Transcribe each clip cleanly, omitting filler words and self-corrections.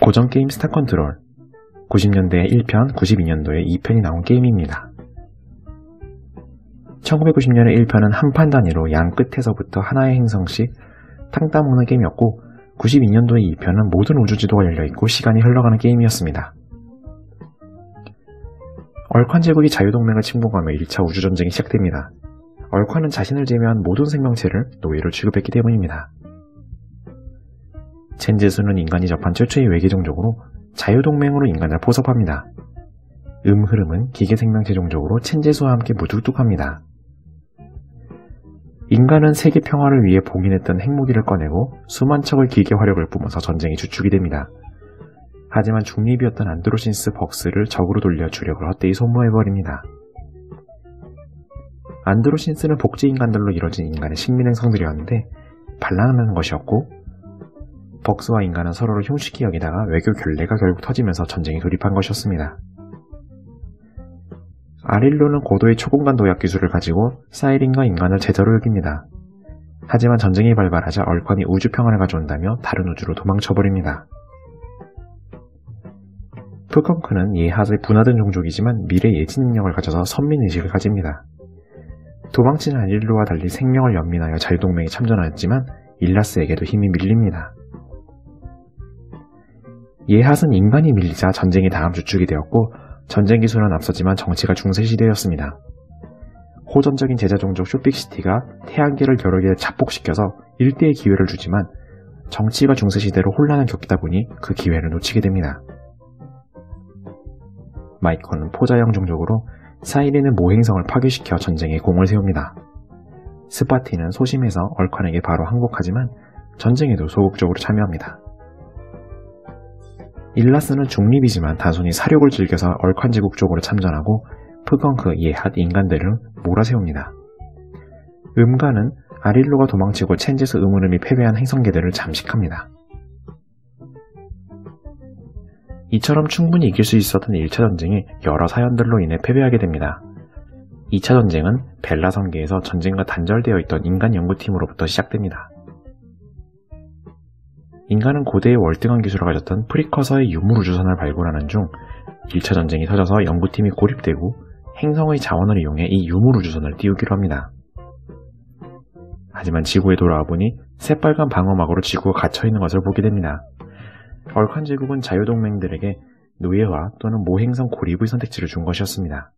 고전 게임 스타 컨트롤 90년대에 1편, 92년도에 2편이 나온 게임입니다. 1990년에 1편은 한 판 단위로 양 끝에서부터 하나의 행성씩 탕따 먹는 게임이었고 92년도에 2편은 모든 우주지도가 열려있고 시간이 흘러가는 게임이었습니다. 얼칸 제국이 자유동맹을 침공하며 1차 우주전쟁이 시작됩니다. 얼칸은 자신을 제외한 모든 생명체를 노예로 취급했기 때문입니다. 첸제수는 인간이 접한 최초의 외계 종족으로 자유동맹으로 인간을 포섭합니다. 흐름은 기계 생명체 종족으로 첸제수와 함께 무뚝뚝합니다. 인간은 세계 평화를 위해 봉인했던 핵무기를 꺼내고 수만 척의 기계 화력을 뿜어서 전쟁이 주축이 됩니다. 하지만 중립이었던 안드로신스 벅스를 적으로 돌려 주력을 헛되이 소모해버립니다. 안드로신스는 복제 인간들로 이뤄진 인간의 식민행성들이었는데 반란하는 것이었고 벅스와 인간은 서로를 흉측히 여기다가 외교 결례가 결국 터지면서 전쟁에 돌입한 것이었습니다. 아릴로는 고도의 초공간 도약 기술을 가지고 사이린과 인간을 제자로 여깁니다. 하지만 전쟁이 발발하자 얼칸이 우주평화를 가져온다며 다른 우주로 도망쳐버립니다. 프컹크는 예핫의 분화된 종족이지만 미래 예지 능력을 가져서 선민의식을 가집니다. 도망친 아릴로와 달리 생명을 연민하여 자유동맹에 참전하였지만 일라스에게도 힘이 밀립니다. 예핫은 인간이 밀리자 전쟁이 다음 주축이 되었고 전쟁 기술은 앞섰지만 정치가 중세시대였습니다. 호전적인 제자종족 쇼픽시티가 태양계를 여러 개 잡복시켜서 일대의 기회를 주지만 정치가 중세시대로 혼란을 겪다 보니 그 기회를 놓치게 됩니다. 마이코는 포자형 종족으로 사이린은 모행성을 파괴시켜 전쟁에 공을 세웁니다. 스파티는 소심해서 얼칸에게 바로 항복하지만 전쟁에도 소극적으로 참여합니다. 일라스는 중립이지만 단순히 사륙을 즐겨서 얼칸 제국 쪽으로 참전하고 프컹크, 예핫, 인간들을 몰아세웁니다. 음가는 아릴로가 도망치고 첸제스 음운음이 패배한 행성계들을 잠식합니다. 이처럼 충분히 이길 수 있었던 1차 전쟁이 여러 사연들로 인해 패배하게 됩니다. 2차 전쟁은 벨라 성계에서 전쟁과 단절되어 있던 인간 연구팀으로부터 시작됩니다. 인간은 고대의 월등한 기술을 가졌던 프리커서의 유물우주선을 발굴하는 중 1차 전쟁이 터져서 연구팀이 고립되고 행성의 자원을 이용해 이 유물우주선을 띄우기로 합니다. 하지만 지구에 돌아와 보니 새빨간 방어막으로 지구가 갇혀있는 것을 보게 됩니다. 얼칸 제국은 자유동맹들에게 노예화 또는 모행성 고립의 선택지를 준 것이었습니다.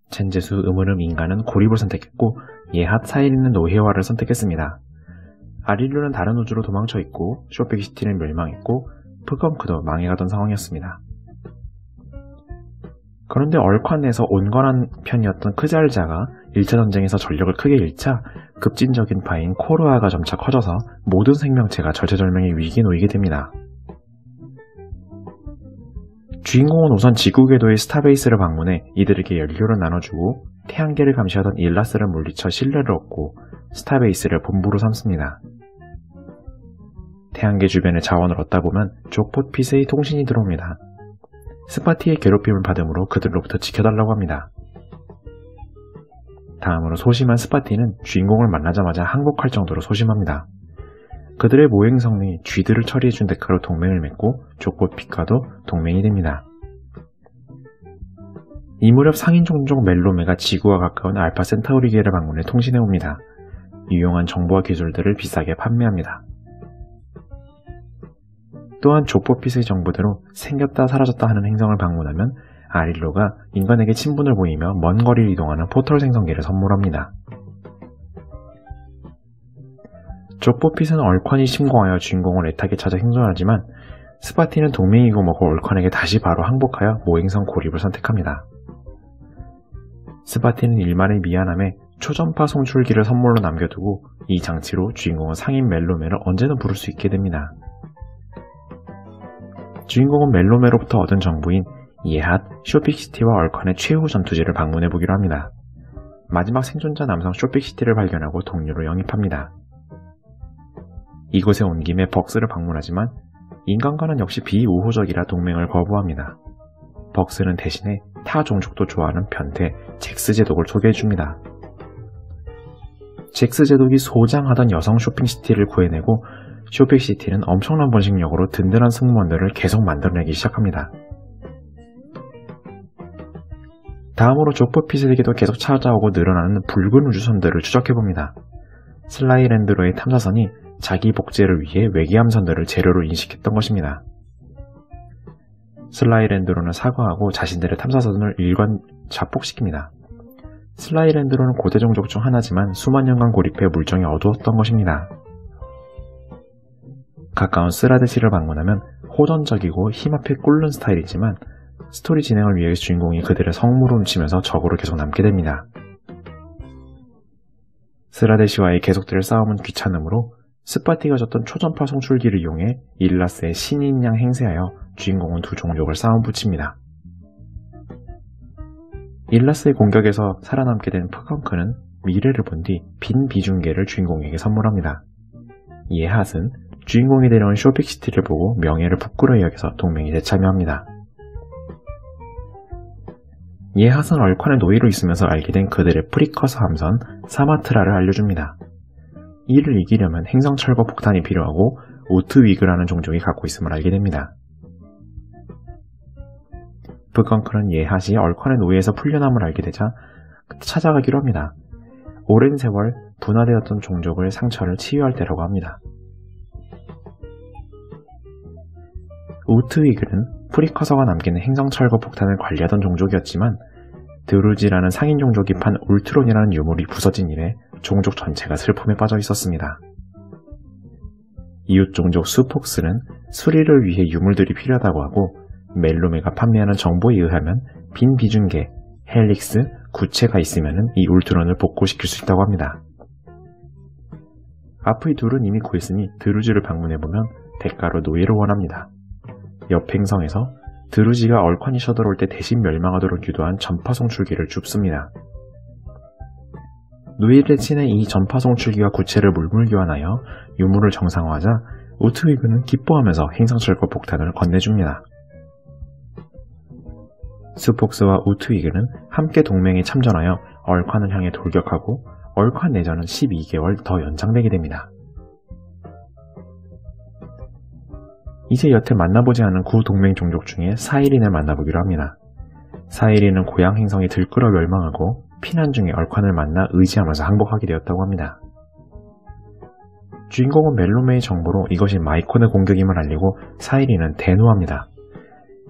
첸제수, 음운음, 인간은 고립을 선택했고 예핫, 사이린은 노예화를 선택했습니다. 아릴로는 다른 우주로 도망쳐 있고 쇼픽시티는 멸망했고 프컹크도 망해가던 상황이었습니다. 그런데 얼칸에서 온건한 편이었던 크잘자가 1차 전쟁에서 전력을 크게 잃자 급진적인 파인 코르아가 점차 커져서 모든 생명체가 절체절명의 위기에 놓이게 됩니다. 주인공은 우선 지구 궤도의 스타베이스를 방문해 이들에게 연료를 나눠주고 태양계를 감시하던 일라스를 물리쳐 신뢰를 얻고 스타베이스를 본부로 삼습니다. 태양계 주변의 자원을 얻다 보면 족보핏의 통신이 들어옵니다. 스파티의 괴롭힘을 받음으로 그들로부터 지켜달라고 합니다. 다음으로 소심한 스파티는 주인공을 만나자마자 항복할 정도로 소심합니다. 그들의 모행성이 쥐들을 처리해준 대가로 동맹을 맺고 족보핏과도 동맹이 됩니다. 이 무렵 상인 종족 멜로메가 지구와 가까운 알파 센타우리계를 방문해 통신해옵니다. 유용한 정보와 기술들을 비싸게 판매합니다. 또한 족보핏의 정보대로 생겼다 사라졌다 하는 행성을 방문하면 아릴로가 인간에게 친분을 보이며 먼 거리를 이동하는 포털 생성기를 선물합니다. 족보핏은 얼칸이 침공하여 주인공을 애타게 찾아 생존하지만 스파티는 동맹이고 뭐고 얼칸에게 다시 바로 항복하여 모행성 고립을 선택합니다. 스파티는 일말의 미안함에 초전파 송출기를 선물로 남겨두고 이 장치로 주인공은 상인 멜로메를 언제든 부를 수 있게 됩니다. 주인공은 멜로메로부터 얻은 정보인 예핫, 쇼픽시티와 얼칸의 최후 전투지를 방문해보기로 합니다. 마지막 생존자 남성 쇼픽시티를 발견하고 동료로 영입합니다. 이곳에 온 김에 벅스를 방문하지만 인간과는 역시 비우호적이라 동맹을 거부합니다. 벅스는 대신에 타 종족도 좋아하는 변태 잭스 제독을 소개해줍니다. 잭스 제독이 소장하던 여성 쇼핑시티를 구해내고 쇼픽시티는 엄청난 번식력으로 든든한 승무원들을 계속 만들어내기 시작합니다. 다음으로 족보핏에게도 계속 찾아오고 늘어나는 붉은 우주선들을 추적해봅니다. 슬라이랜드로의 탐사선이 자기 복제를 위해 외계함선들을 재료로 인식했던 것입니다. 슬라이랜드로는 사과하고 자신들의 탐사선을 일관 자폭시킵니다. 슬라이랜드로는 고대 종족 중 하나지만 수만 년간 고립해 물정이 어두웠던 것입니다. 가까운 스라데시를 방문하면 호전적이고 힘앞에 꿇는 스타일이지만 스토리 진행을 위해 주인공이 그들의 성물을 훔치면서 적으로 계속 남게 됩니다. 스라데시와의 계속될 싸움은 귀찮으므로 스파티가 줬던 초전파 송출기를 이용해 일라스의 신인 양 행세하여 주인공은 두 종족을 싸움 붙입니다. 일라스의 공격에서 살아남게 된 프컹크는 미래를 본 뒤 빈 비중계를 주인공에게 선물합니다. 이에 핫은 주인공이 데려온 쇼픽시티를 보고 명예를 부끄러이 여겨서 동맹에 재참여합니다. 이에 핫은 얼칸의 노예로 있으면서 알게 된 그들의 프리커서 함선 사마트라를 알려줍니다. 이를 이기려면 행성철거 폭탄이 필요하고 오트위그라는 종족이 갖고 있음을 알게 됩니다. 프컹크는 이에 핫이 얼칸의 노예에서 풀려남을 알게 되자 찾아가기로 합니다. 오랜 세월 분화되었던 종족의 상처를 치유할 때라고 합니다. 오트위글은 프리커서가 남기는 행성철거 폭탄을 관리하던 종족이었지만 드루지라는 상인 종족이 판 울트론이라는 유물이 부서진 이래 종족 전체가 슬픔에 빠져 있었습니다. 이웃 종족 수폭스는 수리를 위해 유물들이 필요하다고 하고 멜로메가 판매하는 정보에 의하면 빈 비중계, 헬릭스, 구체가 있으면 이 울트론을 복구시킬 수 있다고 합니다. 앞의 둘은 이미 구했으니 드루지를 방문해보면 대가로 노예를 원합니다. 옆 행성에서 드루지가 얼칸이 쳐들어올 때 대신 멸망하도록 유도한 전파 송출기를 줍습니다. 노예를 친해 이 전파 송출기와 구체를 물물 교환하여 유물을 정상화하자 우트위그는 기뻐하면서 행성철거 폭탄을 건네줍니다. 스폭스와 우트위그는 함께 동맹에 참전하여 얼칸을 향해 돌격하고 얼칸 내전은 12개월 더 연장되게 됩니다. 이제 여태 만나보지 않은 구동맹 종족 중에 사이린을 만나보기로 합니다. 사이린은 고향 행성이 들끓어 멸망하고 피난 중에 얼칸을 만나 의지하면서 항복하게 되었다고 합니다. 주인공은 멜로메의 정보로 이것이 마이콘의 공격임을 알리고 사이린은 대노합니다.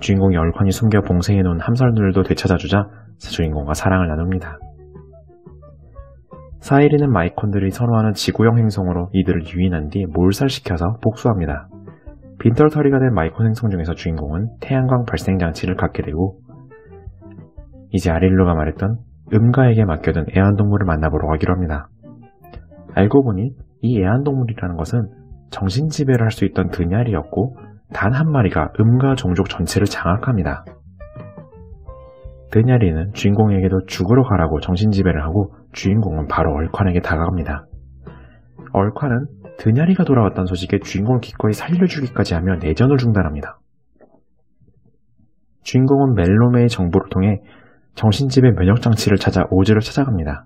주인공이 얼칸이 숨겨 봉쇄해놓은 함선들도 되찾아주자 주인공과 사랑을 나눕니다. 사이린은 마이콘들이 선호하는 지구형 행성으로 이들을 유인한 뒤 몰살시켜서 복수합니다. 빈털터리가 된 마이콘 행성 중에서 주인공은 태양광 발생 장치를 갖게 되고 이제 아릴로가 말했던 음가에게 맡겨둔 애완동물을 만나보러 가기로 합니다. 알고 보니 이 애완동물이라는 것은 정신지배를 할 수 있던 드냐리였고 단 한 마리가 음가 종족 전체를 장악합니다. 드냐리는 주인공에게도 죽으러 가라고 정신지배를 하고 주인공은 바로 얼칸에게 다가갑니다. 얼칸은 드냐리가 돌아왔다는 소식에 주인공을 기꺼이 살려주기까지 하며 내전을 중단합니다. 주인공은 멜로메의 정보를 통해 정신지배 면역장치를 찾아 오즈를 찾아갑니다.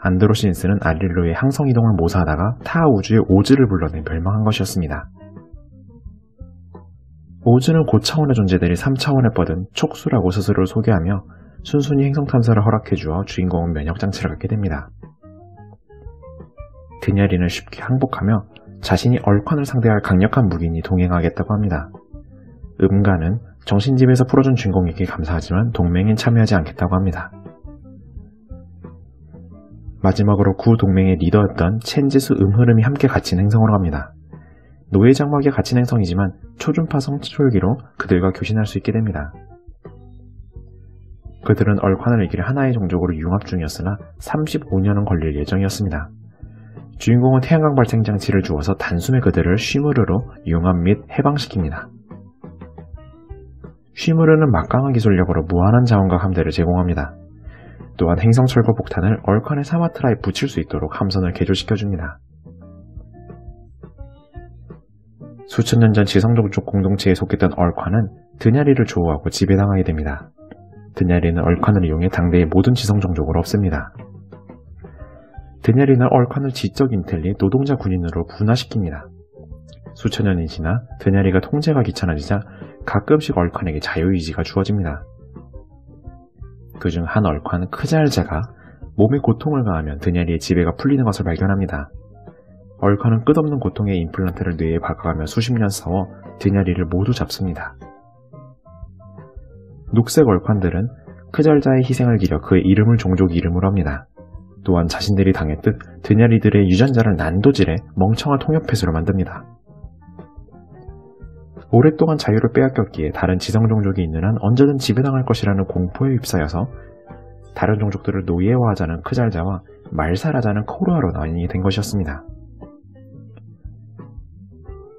안드로시니스는 아릴로의 항성이동을 모사하다가 타 우주의 오즈를 불러내 멸망한 것이었습니다. 오즈는 고차원의 존재들이 3차원에 뻗은 촉수라고 스스로를 소개하며 순순히 행성탐사를 허락해주어 주인공은 면역장치를 갖게 됩니다. 드냐리는 쉽게 항복하며 자신이 얼칸을 상대할 강력한 무기니 동행하겠다고 합니다. 음가는 정신집에서 풀어준 주인공에게 감사하지만 동맹엔 참여하지 않겠다고 합니다. 마지막으로 구동맹의 리더였던 첸지수 음흐름이 함께 갇힌 행성으로 갑니다. 노예 장막에 갇힌 행성이지만 초중파 성출기로 그들과 교신할 수 있게 됩니다. 그들은 얼칸을 이길 하나의 종족으로 융합 중이었으나 35년은 걸릴 예정이었습니다. 주인공은 태양광 발생 장치를 주어서 단숨에 그들을 쉬무르로 융합 및 해방시킵니다. 쉬무르는 막강한 기술력으로 무한한 자원과 함대를 제공합니다. 또한 행성 철거 폭탄을 얼칸의 사마트라에 붙일 수 있도록 함선을 개조시켜줍니다. 수천 년 전 지성종족 공동체에 속했던 얼칸은 드냐리를 조우하고 지배당하게 됩니다. 드냐리는 얼칸을 이용해 당대의 모든 지성종족을 없앱니다. 드냐리는 얼칸을 지적 인텔리 노동자 군인으로 분화시킵니다. 수천 년이 지나 드냐리가 통제가 귀찮아지자 가끔씩 얼칸에게 자유의지가 주어집니다. 그중 한 얼칸 크잘자가 몸에 고통을 가하면 드냐리의 지배가 풀리는 것을 발견합니다. 얼칸은 끝없는 고통의 임플란트를 뇌에 박아가며 수십 년 싸워 드냐리를 모두 잡습니다. 녹색 얼칸들은 크잘자의 희생을 기려 그의 이름을 종족 이름으로 합니다. 또한 자신들이 당했듯 드냐리들의 유전자를 난도질해 멍청한 통역폐수로 만듭니다. 오랫동안 자유를 빼앗겼기에 다른 지성 종족이 있는 한 언제든 지배당할 것이라는 공포에 휩싸여서 다른 종족들을 노예화하자는 크잘자와 말살하자는 코르아로 나뉘게 된 것이었습니다.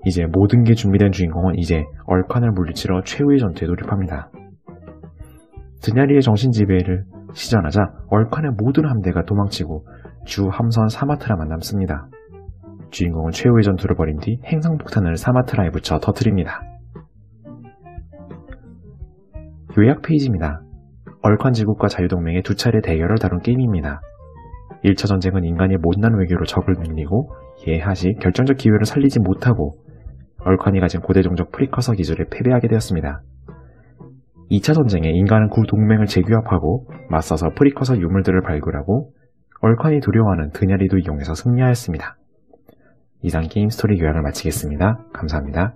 이제 모든 게 준비된 주인공은 이제 얼칸을 물리치러 최후의 전투에 돌입합니다. 드냐리의 정신지배를 시전하자 얼칸의 모든 함대가 도망치고 주 함선 사마트라만 남습니다. 주인공은 최후의 전투를 벌인 뒤 행성폭탄을 사마트라에 붙여 터뜨립니다. 요약 페이지입니다. 얼칸 제국과 자유동맹의 두 차례 대결을 다룬 게임입니다. 1차 전쟁은 인간이 못난 외교로 적을 밀리고 예하시 결정적 기회를 살리지 못하고 얼칸이 가진 고대 종족 프리커서 기술에 패배하게 되었습니다. 2차 전쟁에 인간은 구 동맹을 재규합하고 맞서서 프리커서 유물들을 발굴하고 얼칸이 두려워하는 드냐리도 이용해서 승리하였습니다. 이상 게임 스토리 요약을 마치겠습니다. 감사합니다.